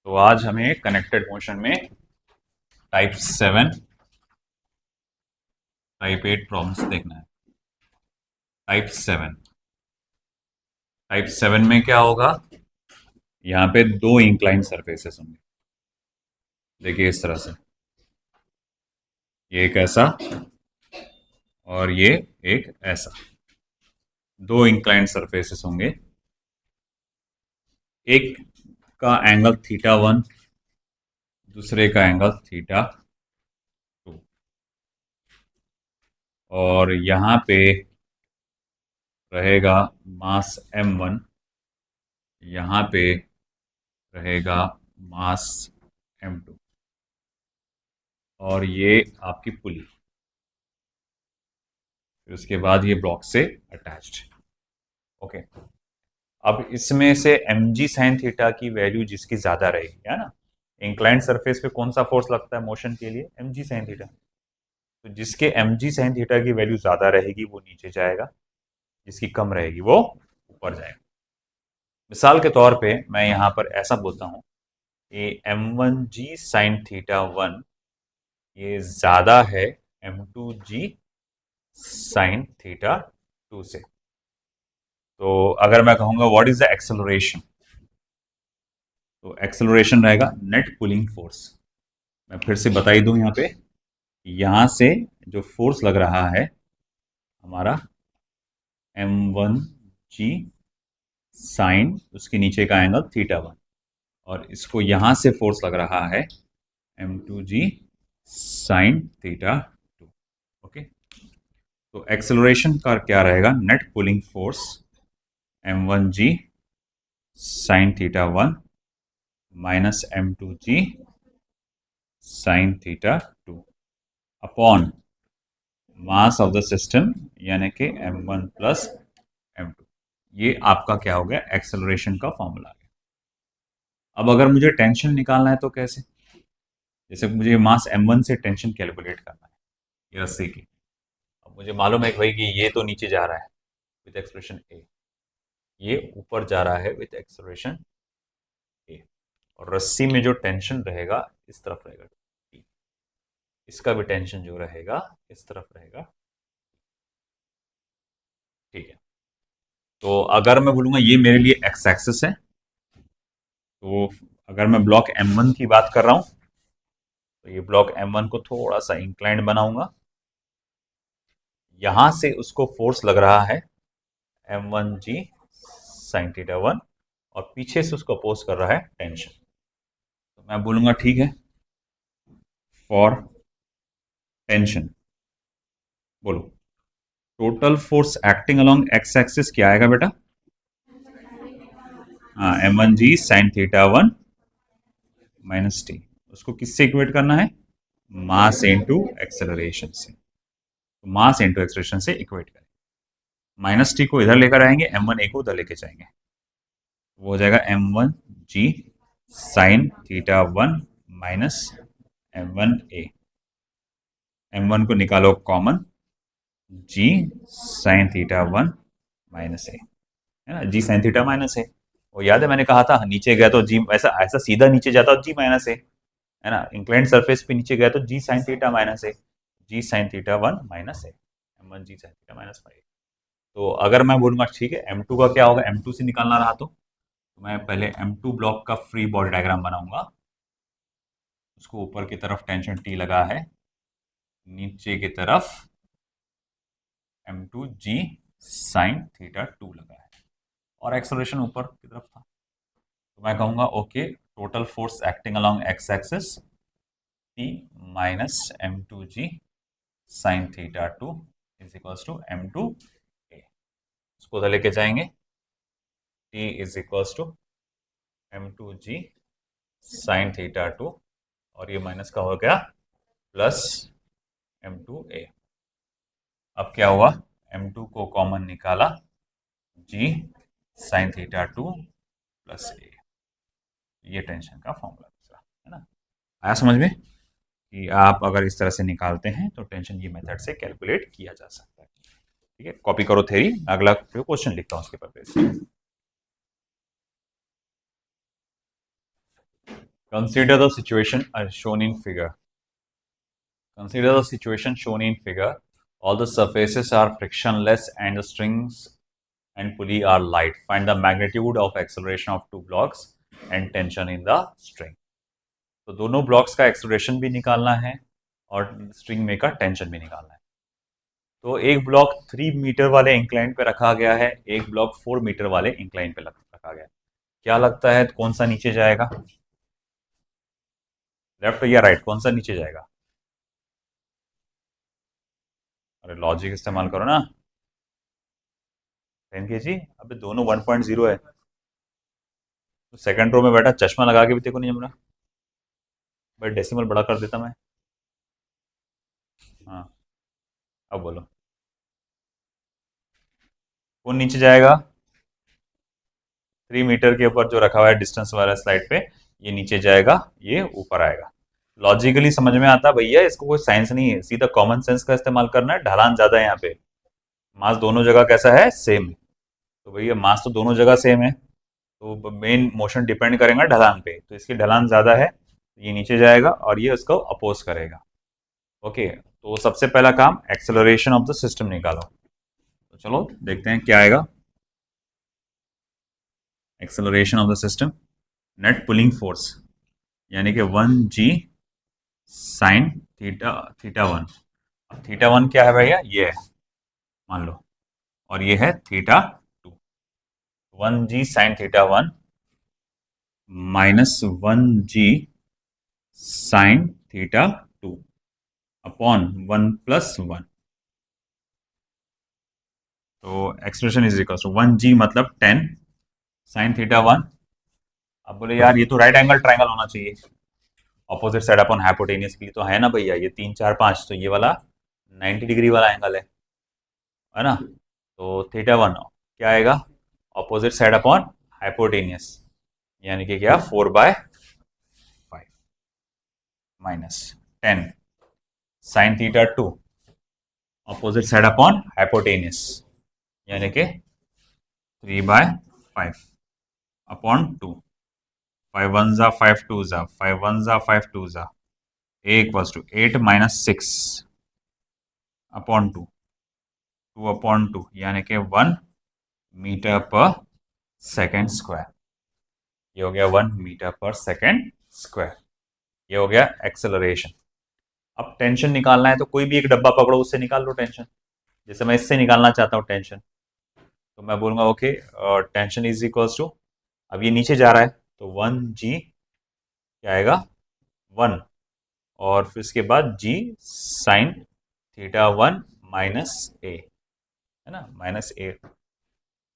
तो आज हमें कनेक्टेड मोशन में टाइप 7 टाइप 8 प्रॉब्लम्स देखना है। टाइप 7 में क्या होगा, यहाँ पे दो इंक्लाइन सरफेसेस होंगे। देखिए इस तरह से, ये एक ऐसा और ये एक ऐसा, दो इंक्लाइन सरफेसेस होंगे। एक का एंगल θ1, दूसरे का एंगल θ2, और यहाँ पे रहेगा मास m1, यहाँ पे रहेगा मास m2, और ये आपकी पुली, फिर उसके बाद ये ब्लॉक से अटैच्ड। ओके, अब इसमें से mg sin थीटा की वैल्यू जिसकी ज्यादा रहेगी, है ना, इंक्लाइंड सरफेस पे कौन सा फोर्स लगता है मोशन के लिए? mg sin theta. तो जिसके mg sin थीटा की वैल्यू ज्यादा रहेगी वो नीचे जाएगा, जिसकी कम रहेगी वो ऊपर जाएगा। मिसाल के तौर पे मैं यहाँ पर ऐसा बोलता हूँ कि m1g sin θ1 ये ज्यादा है m2g sin θ2 से। तो अगर मैं कहूंगा व्हाट इज द एक्सेलरेशन, तो एक्सेलरेशन रहेगा नेट पुलिंग फोर्स। मैं फिर से बता ही दूं, यहाँ पे यहाँ से जो फोर्स लग रहा है हमारा m1g साइन, उसके नीचे का एंगल θ1, और इसको यहाँ से फोर्स लग रहा है m2g साइन θ2। ओके, तो एक्सेलरेशन का क्या रहेगा? Net pulling force m1g sine θ1 minus m2g sine θ2 upon mass of the system यानी कि m1 प्लस m2। ये आपका क्या हो गया? एक्सेलरेशन का फॉर्मूला है। अब अगर मुझे टेंशन निकालना है तो कैसे? जैसे मुझे मास m1 से टेंशन कैलकुलेट करना है ये रस्सी की। अब मुझे मालूम है कि भाई कि ये तो नीचे जा रहा है विद एक्सेलरेशन a, ये ऊपर जा रहा है विद एक्सेलरेशन a, और रस्सी में जो टेंशन रहेगा इस तरफ रहेगा T, इसका भी टेंशन जो रहेगा इस तरफ रहेगा। ठीक है, तो अगर मैं बोलूंगा ये मेरे लिए एक्स एक्सिस है, तो अगर मैं ब्लॉक m1 की बात कर रहा हूं तो ये ब्लॉक m1 को थोड़ा सा इंक्लाइंड बनाऊंगा। यहां से उसको फोर्स लग रहा है m1g sin θ1, और पीछे से उसको अपोज कर रहा है टेंशन। तो मैं बोलूंगा ठीक है, फॉर टेंशन बोलो total force acting along X axis क्या आएगा बेटा? हाँ, m1g sin θ1 माइनस टी। उसको किससे इक्वेट करना है? मास इनटू एक्सेलरेशन से। तो मास इनटू एक्सेलरेशन से इक्वेट करें। माइनस टी को इधर लेकर आएंगे, m1a को उधर लेके जाएंगे, वो हो जाएगा m1g sin θ1 minus m1a। m1 को निकालो common, g sin θ1 minus a, है ना, g sin theta minus a। वो याद है मैंने कहा था नीचे गया तो g ऐसा ऐसा सीधा नीचे जाता तो g माइनस a, है ना, इंक्लाइंड सरफेस पे नीचे गया तो g sin theta minus a, g sin θ1 minus a, m1g sin theta minus 5। तो अगर मैं बोलूंगा ठीक है m2 का क्या होगा, m2 से निकालना रहा तो मैं पहले m2 ब्लॉक का फ्री बॉडी डायग्राम बनाऊंगा। उसको ऊपर की तरफ टेंशन T लगा है, नीचे की तरफ m2g sin θ2 लगा है, और एक्सेलरेशन ऊपर की तरफ था। तो मैं कहूंगा okay, total force acting along X axis T minus m2g sin θ2 is equals to m2a। उसको उधर लेके जाएंगे, T is equals to m2g sin θ2, और ये माइनस का हो गया प्लस m2a। अब क्या हुआ, m2 को कॉमन निकाला, g sin θ2 प्लस a। ये टेंशन का फॉर्मूला दूसरा, है ना। आया समझ में कि आप अगर इस तरह से निकालते हैं तो टेंशन ये मेथड से कैलकुलेट किया जा सकता है। ठीक है, कॉपी करो थ्योरी, अगला क्वेश्चन लिखता हूं उसके पर। Consider the situation shown in figure. Consider the situation shown in figure. All the surfaces are frictionless and the strings and pulley are light. Find the magnitude of acceleration of two blocks and tension in the string. तो दोनों blocks का acceleration भी निकालना है और string में का tension भी निकालना है। तो एक ब्लॉक 3 मीटर वाले इंक्लाइन पे रखा गया है, एक ब्लॉक 4 मीटर वाले इंक्लाइन पे रखा गया है। क्या लगता है कौन सा नीचे जाएगा? लेफ्ट या राइट, कौन सा नीचे जाएगा? अरे लॉजिक इस्तेमाल करो ना। 10 kg, अबे दोनों 1.0 है। तो सेकंड रो में बैठा चश्मा लगा के भी तेको नहीं जम रहा भाई, डेसिमल बड़ा कर देता मैं। हाँ, अब बोलो कौन नीचे जाएगा? 3 मीटर के ऊपर जो रखा हुआ है डिस्टेंस वाला स्लाइड पे, ये नीचे जाएगा, ये ऊपर आएगा। लॉजिकली समझ में आता भैया, इसको कोई साइंस नहीं है, सीधा कॉमन सेंस का इस्तेमाल करना है। ढलान ज्यादा है यहाँ पे, मास दोनों जगह कैसा है? सेम। तो भैया मास तो दोनों जगह सेम है, तो मेन मोशन डिपेंड करेगा ढलान पे, तो इसकी ढलान ज्यादा है, ये नीचे जाएगा और ये उसको अपोज करेगा। ओके, तो सबसे पहला काम एक्सेलरेशन ऑफ द सिस्टम निकालो। तो चलो देखते हैं क्या आएगा। Acceleration of the system, net pulling force यानी कि 1g साइन थीटा 1। अब थीटा 1 क्या है भैया? ये है मान लो, और ये है theta 2। 1g sine theta 1 minus 1g sine theta 2 upon 1 plus 1। तो expression is equal to 1g मतलब 10 साइन थीटा 1। अब बोले यार ये तो राइट एंगल ट्राइंगल होना चाहिए, ऑपोजिट साइड अपॉन हाइपोटेनियस के लिए तो है ना भैया, ये 3 4 5, तो ये वाला 90 डिग्री वाला एंगल है ना। तो थीटा 1 क्या आएगा? ऑपोजिट साइड अपॉन हाइपोटेनियस, यानी कि क्या 4/5 minus 10 sine theta 2 opposite side upon hypotenuse, यानी कि 3/5 अपॉन 2। 5 1 जा 5 2 जा 5 1 जा 5 2 जा, a equals to 8 minus 6 upon 2, 2 upon 2 यानी कि 1 मीटर पर सेकेंड स्क्वायर। ये हो गया 1 मीटर पर सेकेंड स्क्वायर। ये हो गया एक्सेलरेशन। अब टेंशन निकालना है, तो कोई भी एक डब्बा पकड़ो, उससे निकाल लो टेंशन। जैसे मैं इससे निकालना चाहता हूँ टेंशन, तो मैं बोलूँगा okay tension is equals to, अब ये नीचे जा रहा है तो 1g क्या आएगा? 1, और फिर इसके बाद g sine theta 1 minus a, है ना, माइनस a।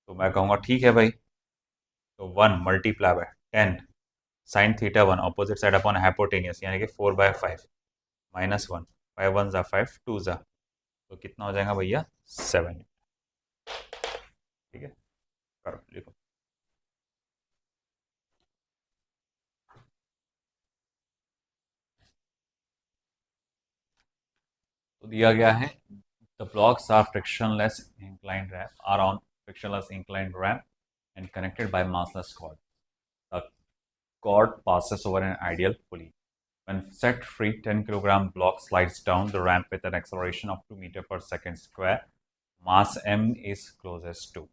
तो मैं कहूँगा ठीक है भाई, तो 1 multiply by 10 sine theta 1 opposite side upon hypotenuse, यानी कि 4/5 माइनस 1, 5 1 जा 5 2 जा, तो कितना हो जाएगा भैया? 7। ठीक है, करो लिखो। तो दिया गया है the blocks are frictionless inclined ramp are on frictionless inclined ramp and connected by massless cord. The cord passes over an ideal pulley. When set free, 10 kilogram block slides down the ramp with an acceleration of 2 meter per second square. Mass m is closest to.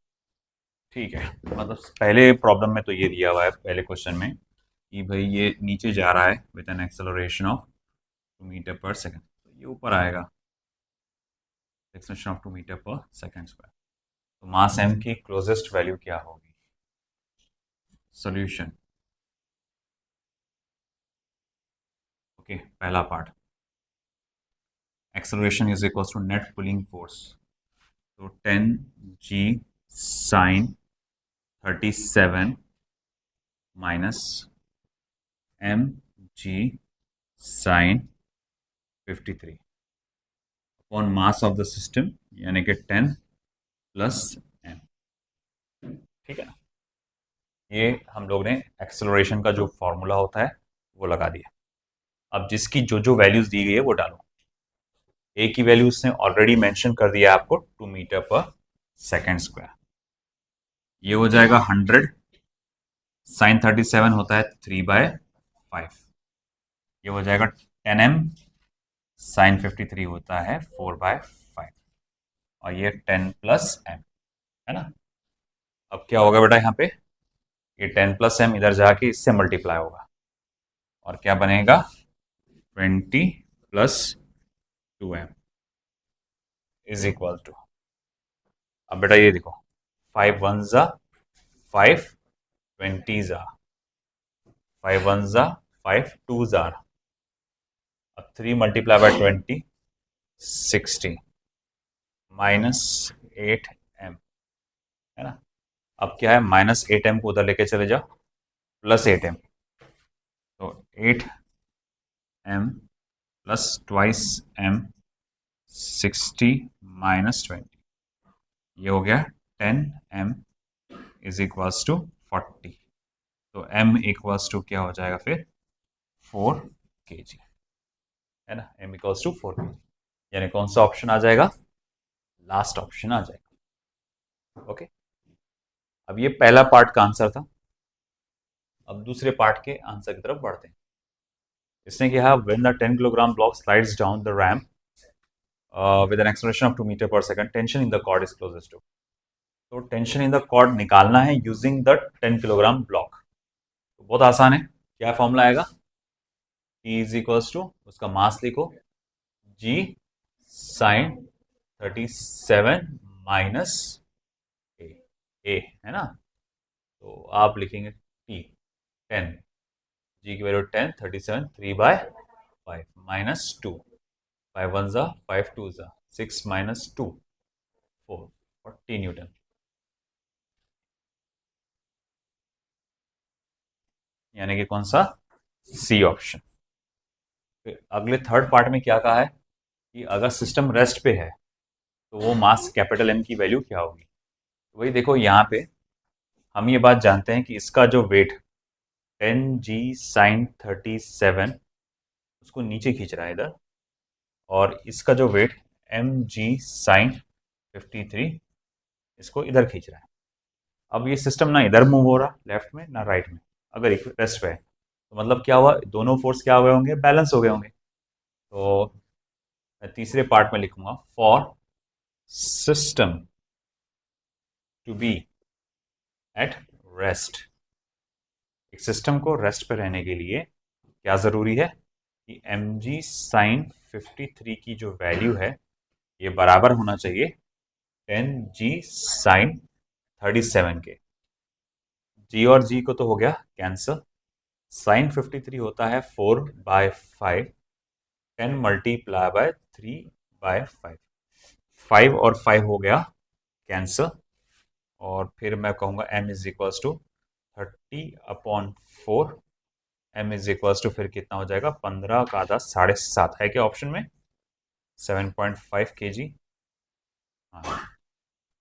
ठीक है, मतलब पहले problem में तो ये दिया हुआ है पहले क्वेश्चन में कि भाई ये नीचे जा रहा है with an acceleration of 2 metre per second, तो ये ऊपर आएगा acceleration of 2 metre per second square. तो मास m की क्लोजेस्ट वैल्यू क्या होगी? सॉल्यूशन। ओके, पहला part acceleration is equal to net pulling force, तो 10g sine 37 minus mg sine 53 upon mass of the system, यानी कि 10 प्लस m। ठीक है ना, ये हम लोग ने एक्सेलरेशन का जो फॉर्मूला होता है वो लगा दिया। अब जिसकी जो जो वैल्यूज दी गई है वो डालो। ए की वैल्यू उसने ऑलरेडी मेंशन कर दिया आपको 2 मीटर पर सेकेंड स्क्वायर। ये हो जाएगा 100 साइन 37 होता है 3/5 5, ये हो जाएगा 10m साइन 53 होता है 4/5, और ये 10 प्लस m है ना। अब क्या होगा बेटा, यहाँ पे ये 10 प्लस m इधर जाके इससे मल्टीप्लाई होगा और क्या बनेगा 20 plus 2m is equal to, अब बेटा ये देखो 5 1 जा 5, 20 जा 5 1 जा 5, 2 जा, अब 3 मल्टीप्लाई बाय 20 60 माइनस 8m है ना। अब क्या है, -8m को उधर लेके चले जाओ, प्लस 8m, तो 8m plus twice m 60 minus 20, ये हो गया 10m इज इक्वल्स टू 40, तो m इक्वल्स टू क्या हो जाएगा फिर 4 kg है ना, m इक्वल्स टू 4 kg, यानी कौन सा ऑप्शन आ जाएगा, लास्ट ऑप्शन आ जाएगा। ओके, अब ये पहला पार्ट का आंसर था। अब दूसरे पार्ट के आंसर की तरफ बढ़ते हैं। इसने कहा when the 10 kilogram block slides down the ramp with an acceleration of 2 metre per second, tension in the cord is closest to, तो टेंशन इन द कॉर्ड निकालना है यूजिंग द 10 किलोग्राम ब्लॉक। तो बहुत आसान है, क्या फॉर्मूला आएगा, T is equals to उसका मास लिखो G साइन 37 माइनस ए है ना, तो आप लिखेंगे T 10, G की वैल्यू 10, 37 3/5 माइनस 2, 5 1 जा 5 2 जा 6 माइनस 2 4, 40 न्यूटन, यानी कि कौन सा, सी ऑप्शन। फिर अगले थर्ड पार्ट में क्या कहा है कि अगर सिस्टम रेस्ट पे है तो वो मास कैपिटल M की वैल्यू क्या होगी। तो वही देखो, यहाँ पे हम ये बात जानते हैं कि इसका जो वेट 10G साइन 37 उसको नीचे खींच रहा है इधर, और इसका जो वेट mg साइन 53 इसको इधर खींच रहा है। अब ये सिस्टम ना इधर मूव हो रहा लेफ्ट में ना राइट में, अगर एक रेस्ट पे है तो मतलब क्या हुआ, दोनों फोर्स क्या हो गए होंगे, बैलेंस हो गए होंगे। तो मैं तीसरे पार्ट में लिखूंगा for system to be at rest, एक सिस्टम को रेस्ट पे रहने के लिए क्या जरूरी है कि mg साइन 53 की जो वैल्यू है ये बराबर होना चाहिए 10G साइन 37 के। G और G को तो हो गया कैंसिल, साइन 53 होता है 4/5, 10 मल्टीप्लाई बाय 3/5, 5 और 5 हो गया कैंसिल, और फिर मैं कहूँगा m is equals to 30/4, m is equals to फिर कितना हो जाएगा, 15 का आधा 7.5 है क्या ऑप्शन में, 7.5 kg, हाँ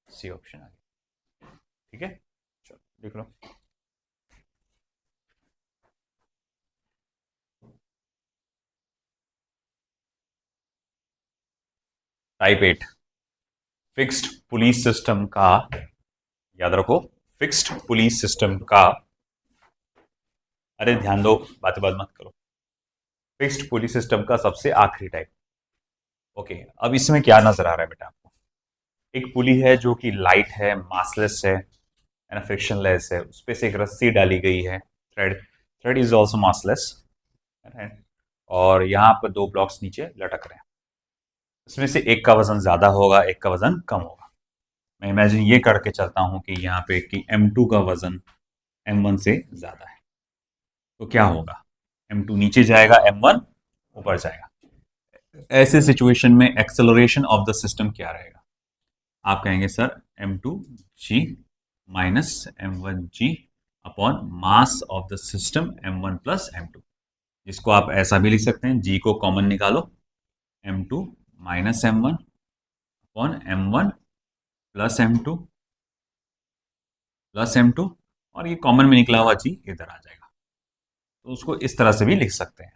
सी ऑप्शन आ गया। ठीक है, चलो लिख लो। टाइप 8 फिक्स्ड पुलिस सिस्टम का, याद रखो फिक्स्ड पुलिस सिस्टम का, अरे ध्यान दो, बात मत करो, फिक्स्ड पुलिस सिस्टम का सबसे आखिरी टाइप। ओके, अब इसमें क्या नजर आ रहा है बेटा आपको, एक पुली है जो कि लाइट है, मासलेस है ना, फ्रिक्शनलेस है, उस पर से एक रस्सी डाली गई है, thread, thread is also massless, और यहाँ पर दो ब्लॉक्स नीचे लटक रहे हैं, उसमें से एक का वजन ज्यादा होगा, एक का वजन कम होगा। मैं इमेजिन ये करके चलता हूं कि यहाँ पे कि M2 का वजन M1 से ज्यादा है, तो क्या होगा, M2 नीचे जाएगा, M1 ऊपर जाएगा। ऐसे सिचुएशन में एक्सेलरेशन ऑफ द सिस्टम क्या रहेगा, आप कहेंगे sir M2G minus M1G upon mass of the system M1 plus M2, जिसको आप ऐसा भी लिख सकते हैं, G को कॉमन निकालो, M2 minus M1 upon M1 plus M2 plus M2, और ये कॉमन में निकला हुआ G इधर आ जाएगा, तो उसको इस तरह से भी लिख सकते हैं,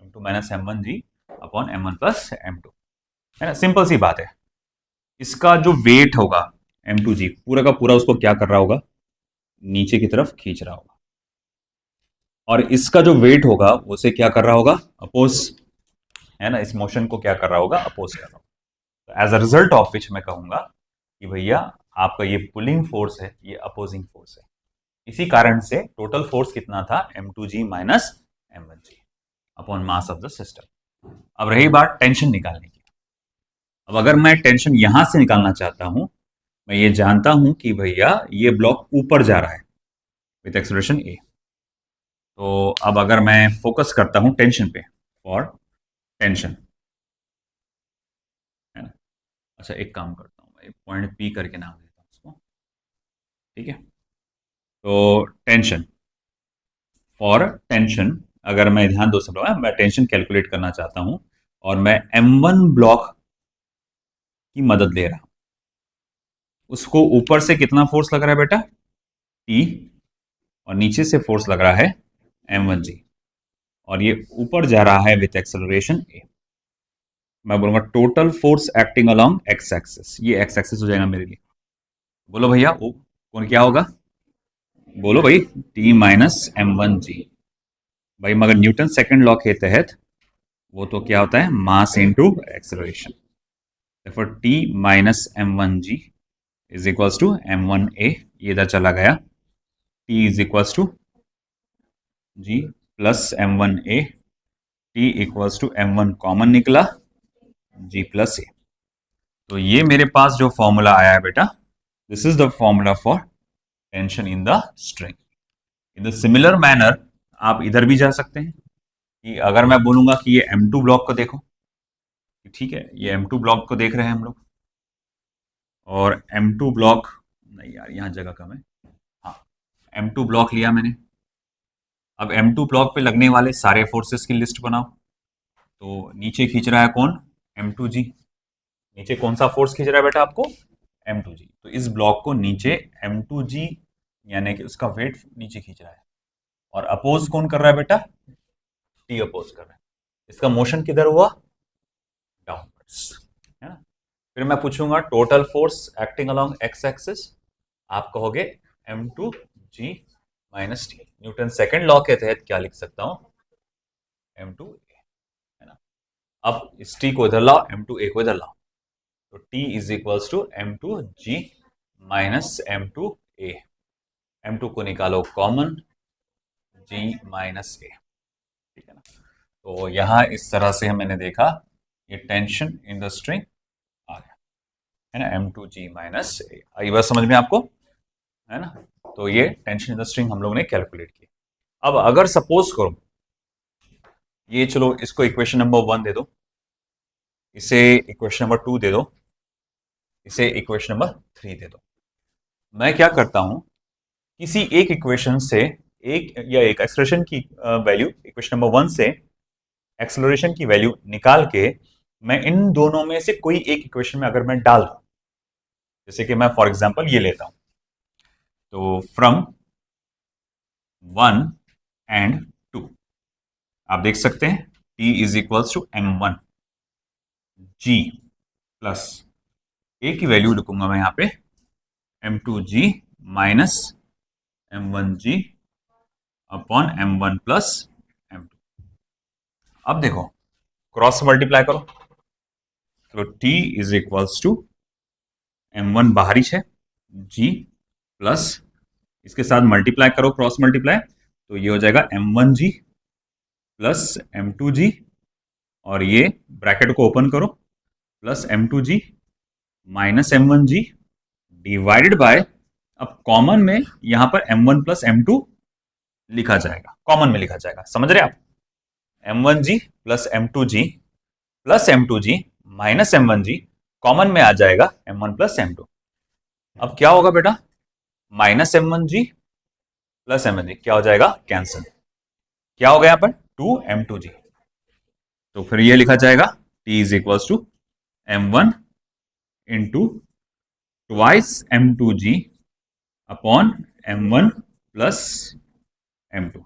M2 minus M1G upon M1 plus M2, है ना, सिंपल सी बात है। इसका जो वेट होगा M2G पूरा का पूरा उसको क्या कर रहा होगा, नीचे की तरफ खींच रहा होगा, और इसका जो वेट होगा उसे क्या कर रहा होगा, अपोज, है ना, इस मोशन को क्या कर रहा होगा, अपोज कर रहा होगा। तो as a result of which मैं कहूंगा कि भैया आपका ये पुलिंग फोर्स है, ये अपोजिंग फोर्स है। इसी कारण से टोटल फोर्स कितना था, m2g minus m1g upon mass of the system. अब रही बात टेंशन निकालने की। अब अगर मैं टेंशन यहां से निकालना चाहता हूं, मैं ये जानता हूं कि भैया ये ब्लॉक ऊपर जा रहा है विथ एक्सेलरेशन a। तो अब अगर मैं फोकस करता हूं टेंशन पे, फॉर टेंशन, है ना। अच्छा एक काम करता हूं, मैं पॉइंट P करके नाम देता हूं उसको, ठीक है। तो टेंशन, फॉर टेंशन, अगर मैं ध्यान दो सब लोग, मैं टेंशन कैलकुलेट करना चाहता हूं और मैं M1 ब्लॉक की मदद ले रहा हूं। उसको ऊपर से कितना फोर्स लग रहा है बेटा, T, और नीचे से फोर्स लग रहा है m1g, और ये ऊपर जा रहा है विथ एक्सेलरेशन a। मैं बोलूंगा total force acting along X axis, ये एक्स एक्सिस हो जाएगा मेरे लिए। बोलो भैया वो कौन क्या होगा, बोलो भाई, T माइनस m1g। भाई मगर न्यूटन सेकंड लॉ के तहत वो तो क्या होता है, mass into acceleration. therefore T minus m1g is equals to m1a, ये इधर चला गया, T is equals to g plus m1a, T equals to m1 common निकला, g प्लस a। तो ये मेरे पास जो फॉर्मूला आया है बेटा, this is the formula for tension in the string. In the similar manner आप इधर भी जा सकते हैं कि अगर मैं बोलूंगा कि ये M2 ब्लॉक को देखो, ठीक है, ये M2 ब्लॉक को देख रहे हैं हम लोग, और M2 ब्लॉक, नहीं यार यहाँ जगह कम है, हाँ M2 ब्लॉक लिया मैंने। अब M2 ब्लॉक पे लगने वाले सारे फोर्सेस की लिस्ट बनाओ। तो नीचे खींच रहा है कौन, M2g। नीचे कौन सा फोर्स खींच रहा है बेटा आपको, m2g। तो इस ब्लॉक को नीचे m2g, यानी कि उसका वेट नीचे खींच रहा है, और अपोज कौन कर रहा है बेटा, t अपोज कर रहा है। इसका मोशन किधर हुआ, डाउनवर्ड्स, है ना। फिर मैं पूछूंगा total force acting along X axis, आप कहोगे m2g minus T. Newton second law के तहत क्या लिख सकता हूं, m2a, है ना। अब इस t को इधर लाओ, m2a को इधर लाओ, तो T is equals to m2g minus m2a। m2 को निकालो कॉमन, g माइनस a, ठीक है ना। तो यहां इस तरह से मैंने देखा ये टेंशन इन द स्ट्रिंग आ गया, है ना, m2g माइनस a। आई बात समझ में आपको, है ना। तो ये टेंशन इन द स्ट्रिंग हम लोग ने कैलकुलेट की। अब अगर सपोज करो ये, चलो इसको इक्वेशन नंबर 1 दे दो, इसे इक्वेशन नंबर 2 दे दो, इसे इक्वेशन नंबर 3 दे दो। मैं क्या करता हूं, किसी एक इक्वेशन से एक या एक एक्सप्रेशन की वैल्यू, इक्वेशन नंबर 1 से एक्सेलरेशन की वैल्यू निकाल के मैं इन दोनों में से कोई एक इक्वेशन में अगर मैं डाल दूं, जैसे कि मैं फॉर एग्जांपल ये लेता हूं, तो फ्रॉम 1 एंड 2 आप देख सकते हैं T is equals to m1 g plus a की वैल्यू लिखूंगा मैं यहां पे m2g minus m1g upon m1 plus m2। अब देखो क्रॉस मल्टीप्लाई करो, तो T is equals to m1 बाहरी है, g प्लस इसके साथ मल्टीप्लाई करो, क्रॉस मल्टीप्लाई, तो ये हो जाएगा m1g प्लस m2g, और ये ब्रैकेट को ओपन करो, plus m2g minus m1g divided by, अब कॉमन में यहां पर m1 प्लस m2 लिखा जाएगा, कॉमन में लिखा जाएगा, समझ रहे आप, m1g plus m2g plus m2g minus m1g common में आ जाएगा m1 प्लस m2। अब क्या होगा बेटा, माइनस m1g प्लस m1g क्या हो जाएगा, कैंसिल। क्या हो गया यहाँ पर 2m2g, तो फिर ये लिखा जाएगा T is equals to m1 into twice m2g upon m1 plus m2,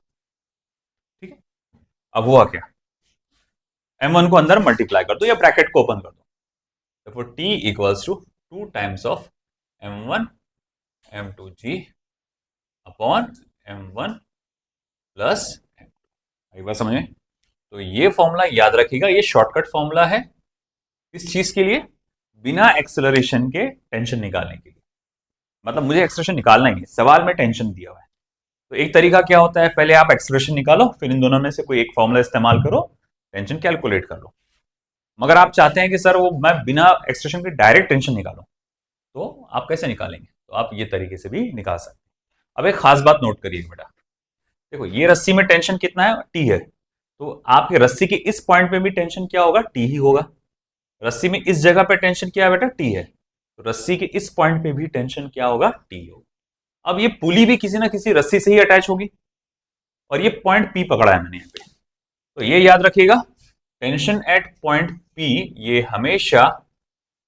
ठीक है। अब हुआ क्या, m1 को अंदर मल्टीप्लाई कर दो या ब्रैकेट को ओपन कर दो, तो T equals to 2 times of m1 m2g upon m1 plus एक बार समझे, तो ये फॉर्मूला याद रखिएगा, ये शॉर्टकट फॉर्मूला है इस चीज के लिए, बिना एक्सेलरेशन के टेंशन निकालने के लिए। मतलब मुझे एक्सेलरेशन निकालना ही है, सवाल में टेंशन दिया हुआ है। तो एक तरीका क्या होता है, पहले आप एक्सेलरेशन निकालो, फिर इन दोनों में से कोई एक फॉर्मूला इस्तेमाल करो, टेंशन कैलकुलेट कर लो। मगर आप चाहते हैं कि सर वो मैं बिना एक्सेलरेशन के डायरेक्ट टेंशन निकालूं, तो आप कैसे निकालेंगे? तो आप ये तरीके से भी निकाल सकते हैं। अब एक खास बात नोट करिए बेटा, देखो ये रस्सी में टेंशन कितना है, टी है, तो आपके रस्सी के इस पॉइंट पे भी टेंशन क्या होगा, टी ही होगा। रस्सी में इस जगह पे टेंशन क्या है बेटा, टी है, तो रस्सी के इस पॉइंट पे भी टेंशन क्या होगा, टी होगा। अब ये पुली भी किसी ना किसी रस्सी से ही अटैच होगी, और ये पॉइंट पी पकड़ा है मैंने यहाँ पे, तो ये याद रखिएगा, टेंशन एट पॉइंट पी ये हमेशा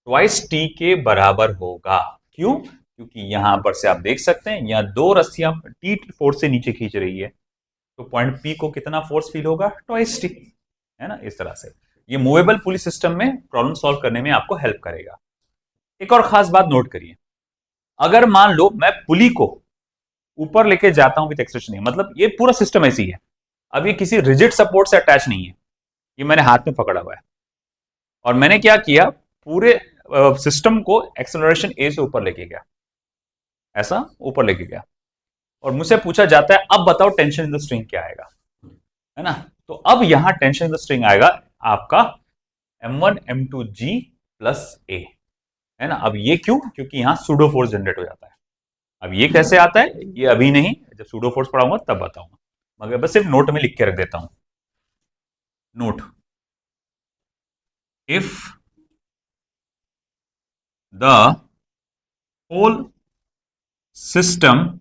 ट्वाइस टी के बराबर होगा। क्यों? क्योंकि यहां पर से आप देख सकते हैं यहाँ दो रस्सियां टी फोर्स से नीचे खींच रही है, तो पॉइंट पी को कितना फोर्स फील होगा, ट्वाइस टी, है ना। इस तरह से ये मूवेबल पुली सिस्टम में प्रॉब्लम सॉल्व करने में आपको हेल्प करेगा। एक और खास बात नोट करिए, अगर मान लो मैं पुली को ऊपर लेके जाता हूं विद एक्सेलरेशन, मतलब ये पूरा सिस्टम ऐसी है, अब ये किसी रिजिड सपोर्ट से अटैच नहीं है, ये मैंने हाथ में पकड़ा हुआ है, और मैंने क्या किया, पूरे सिस्टम को एक्सेलरेशन ए से ऊपर लेके गया, ऐसा ऊपर लेके गया, और मुझसे पूछा जाता है अब बताओ टेंशन इन द स्ट्रिंग क्या आएगा, है ना। तो अब यहां टेंशन इन द स्ट्रिंग आएगा आपका M1 M2 G प्लस ए, है ना। अब ये क्यों? क्योंकि यहां सूडो फोर्स जनरेट हो जाता है। अब ये कैसे आता है, ये अभी नहीं, जब सूडो फोर्स पढ़ाऊंगा तब बताऊंगा, मगर बस सिर्फ नोट में लिख के रख देता हूं। Note, if the whole system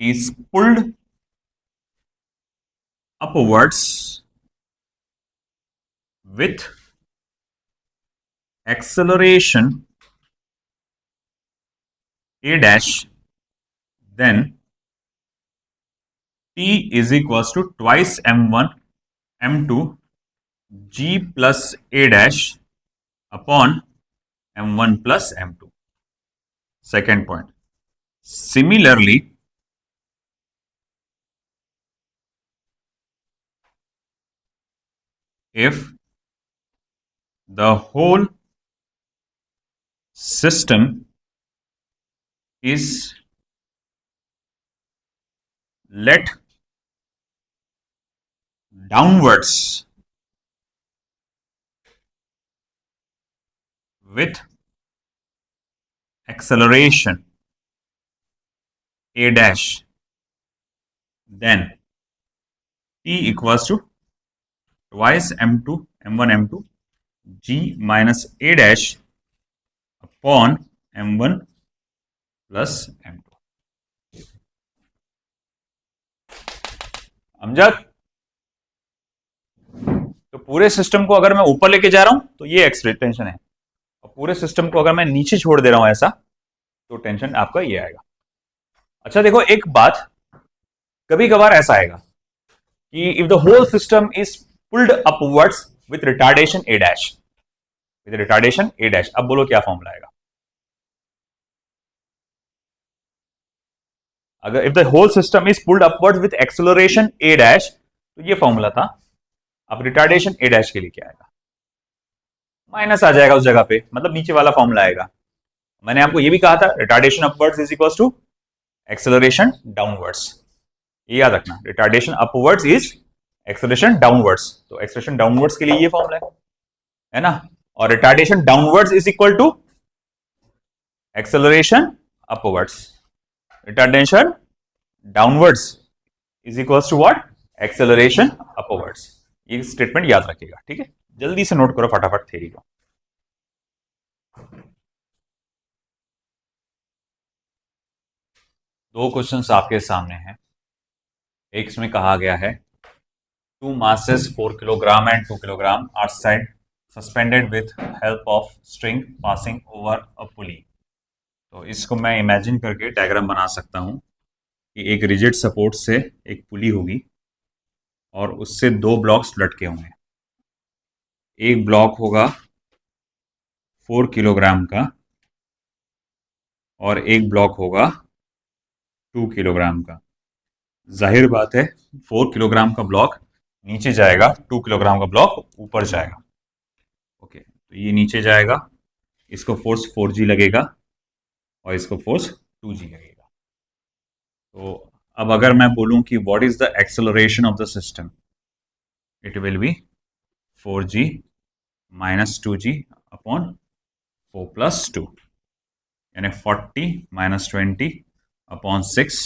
is pulled upwards with acceleration a dash, then T is equals to twice M1 M2 G plus a dash upon M1 plus M2. Second point. Similarly, if the whole system is let downwards with acceleration a dash, then T equals to twice M2 M1 M2 G minus a dash upon M1 plus M2। Amjad, तो पूरे system को अगर मैं ऊपर लेके जा रहा हूं तो ये एक्स टेंशन है, और पूरे सिस्टम को अगर मैं नीचे छोड़ दे रहा हूं ऐसा, तो टेंशन आपका ये आएगा। अच्छा देखो एक बात, कभी कभार ऐसा आएगा कि if the whole system is pulled upwards with retardation a dash, with retardation a dash, अब बोलो क्या फॉर्मूला आएगा? अगर if the whole system is pulled upwards with acceleration a dash, तो ये फॉर्मूला था। अब रिटार्डेशन ए डैश के लिए क्या आएगा? माइनस आ जाएगा उस जगह पे, मतलब नीचे वाला फॉर्मूला आएगा। मैंने आपको ये भी कहा था retardation upwards is equals to acceleration downwards, ये याद रखना, retardation upwards is acceleration downwards, तो एक्सेलरेशन डाउनवर्ड्स के लिए ये फॉर्मूला है ना। और retardation downwards is equal to acceleration upwards, retardation downwards is equals to what, acceleration upwards. ये स्टेटमेंट याद रखिएगा, ठीक है। जल्दी से नोट करो फटाफट थ्योरी को। दो क्वेश्चंस आपके सामने हैं। एक इसमें कहा गया है two masses 4 kilogram and 2 kilogram are suspended with help of string passing over a pulley। तो इसको मैं इमेजिन करके डायग्राम बना सकता हूं कि एक रिजिड सपोर्ट से एक पुली होगी और उससे दो ब्लॉक्स लटके होंगे। एक ब्लॉक होगा 4 किलोग्राम का और एक ब्लॉक होगा 2 किलोग्राम का। जाहिर बात है 4 किलोग्राम का ब्लॉक नीचे जाएगा, 2 किलोग्राम का ब्लॉक ऊपर जाएगा। ओके, तो ये नीचे जाएगा, इसको फोर्स 4G लगेगा और इसको फोर्स 2G लगेगा। तो अब अगर मैं बोलूं कि what is the acceleration of the system, it will be 4G minus 2G upon 4 plus 2, यानी 40 माइनस 20 अपॉन 6,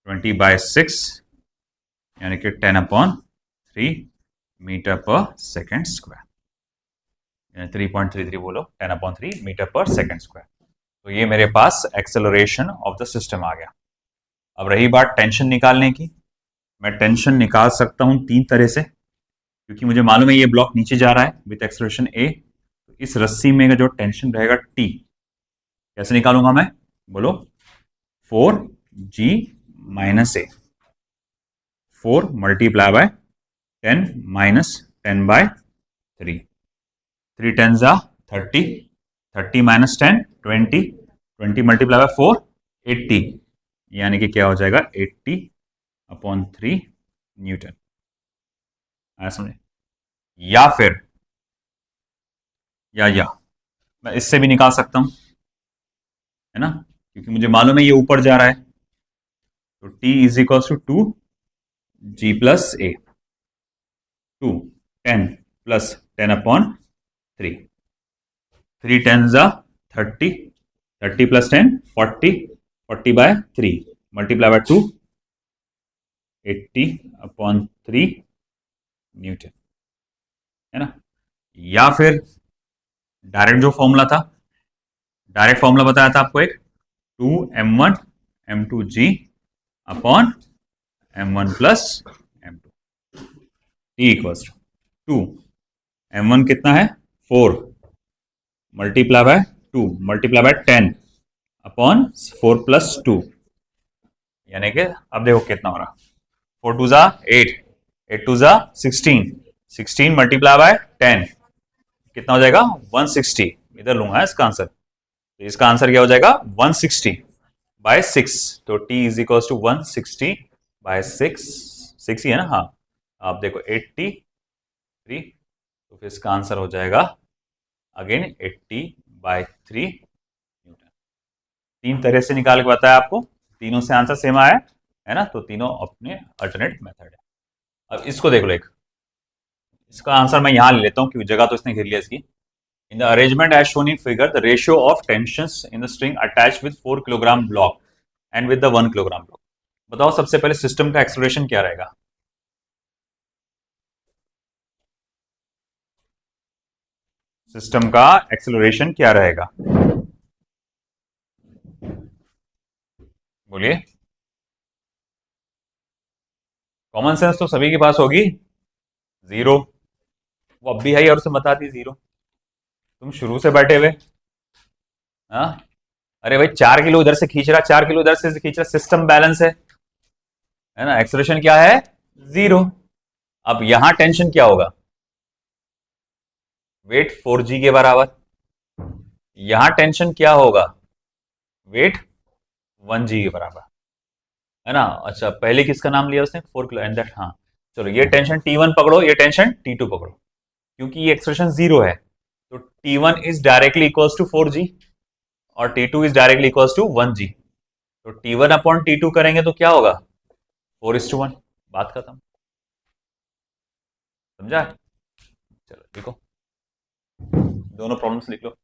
20 बाय 6, यानी कि 10 upon 3 metre per second square, यानी 3.33 बोलो, 10 upon 3 metre per second square. तो ये मेरे पास एक्सेलरेशन ऑफ द सिस्टम आ गया। अब रही बात टेंशन निकालने की, मैं टेंशन निकाल सकता हूं 3 तरह से, क्योंकि मुझे मालूम है ये ब्लॉक नीचे जा रहा है विथ एक्सेलरेशन a, तो इस रस्सी में का जो टेंशन रहेगा T, कैसे निकालूंगा मैं, बोलो, 4G minus a, 4 multiply by 10 minus 10 by 3, 3 10 जा 30, 30 माइनस 10 20, 20 मल्टीप्लाई बाय 4 80, यानी कि क्या हो जाएगा 80 अपॉन 3 न्यूटन। आया समझे? या फिर या मैं इससे भी निकाल सकता हूं, है ना, क्योंकि मुझे मालूम है ये ऊपर जा रहा है, तो T is equal to 2G plus a, 2 10 प्लस 10 अपॉन 3, 3 10 जा 30, 30 plus 10 40, 40 by 3 multiply by 2, 80 upon 3 newton, है ना। या फिर डायरेक्ट जो फॉर्मूला था, डायरेक्ट फॉर्मूला बताया था आपको एक, 2m1 m2g upon m1 plus m2, t equals to 2 m1 कितना है 4 multiply by 2 multiply by 10 upon 4 plus 2, यानी कि अब देखो कितना हो रहा, 4 2 जा 8, 8 2 जा 16, 16 मल्टीप्लाई बाय 10 कितना हो जाएगा 160, इधर लूंगा इसका आंसर, तो इसका आंसर क्या हो जाएगा 160 बाय 6, तो t is equal to 160 by 6, 6 ही है ना, हाँ, आप देखो 83, तो फिर इसका आंसर हो जाएगा अगेन 80 बाय 3 न्यूटन। 3 तरह से निकाल के बताया आपको, तीनों से आंसर सेम आया है ना, तो तीनों अपने अल्टरनेट मेथड है। अब इसको देख लो, एक इसका आंसर मैं यहां ले लेता हूं क्योंकि जगह तो इसने घेर लिया इसकी। In the arrangement as shown in figure, the ratio of tensions in the string attached with 4 kilogram block and with the 1 kilogram block. बताओ सबसे पहले सिस्टम का एक्सेलरेशन क्या रहेगा? सिस्टम का एक्सेलरेशन क्या रहेगा? बोलिए। कॉमन सेंस तो सभी के पास होगी, 0, वो अब भी है और उसे बताती 0। तुम शुरू से बैठे हुए, हाँ, अरे भाई 4 किलो इधर से खींच रहा, 4 किलो इधर से खींच रहा, सिस्टम बैलेंस है ना, एक्सेलरेशन क्या है 0। अब यहां टेंशन क्या होगा, वेट 4G के बराबर, यहां टेंशन क्या होगा, वेट 1G के बराबर, है ना। अच्छा, पहले किसका नाम लिया उसने, 4 किलो एंड दैट, हाँ, चलो ये टेंशन T1 पकड़ो, ये टेंशन T2 पकड़ो, क्योंकि ये एक्सप्रेशन 0 है, तो T1 is directly equals to 4G और T2 is directly equals to 1G, तो T1 अपॉन T2 करेंगे तो क्या होगा 4:1, बात खत्म, समझा। चलो लिखो, दोनों प्रॉब्लम्स लिख लो।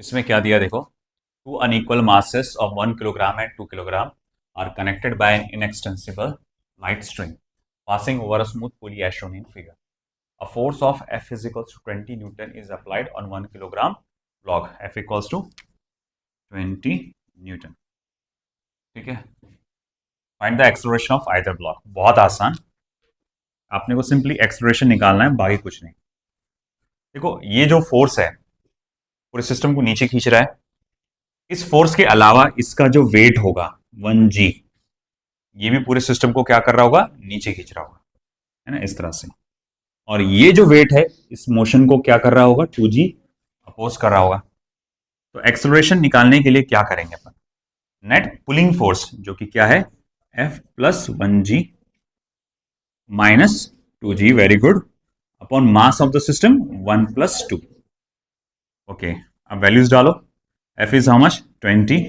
इसमें क्या दिया देखो, 2 unequal masses of 1 kilogram and 2 kilogram are connected by an inextensible light string passing over a smooth pulley as shown in figure. A force of F is equals to 20 Newton is applied on 1 kilogram block. F equals to 20 Newton. ठीक है, find the acceleration of either block. बहुत आसान, आपने को simply acceleration निकालना है, बाकी कुछ नहीं। देखो ये जो फोर्स है पूरे सिस्टम को नीचे खींच रहा है, इस फोर्स के अलावा इसका जो वेट होगा 1G, ये भी पूरे सिस्टम को क्या कर रहा होगा, नीचे खींच रहा होगा, है ना, इस तरह से। और ये जो वेट है इस मोशन को क्या कर रहा होगा, 2G अपोज कर रहा होगा। तो एक्सेलरेशन निकालने के लिए क्या करेंगे अपन? नेट पुलिंग फोर्स जो कि क्या है, F plus 1g minus 2g, very good, upon mass of the system 1 plus 2। Okay, अब वैल्यूज डालो। F is how much, 20,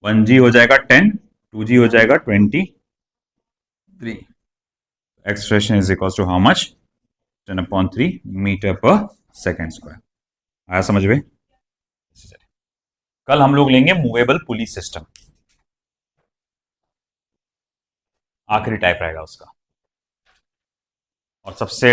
1g हो जाएगा 10, 2g हो जाएगा 23। Expression is equal to how much, 10/3 metre per second square. आया समझ में? कल हम लोग लेंगे मूवेबल पुली सिस्टम, आखिरी टाइप रहेगा उसका, और सबसे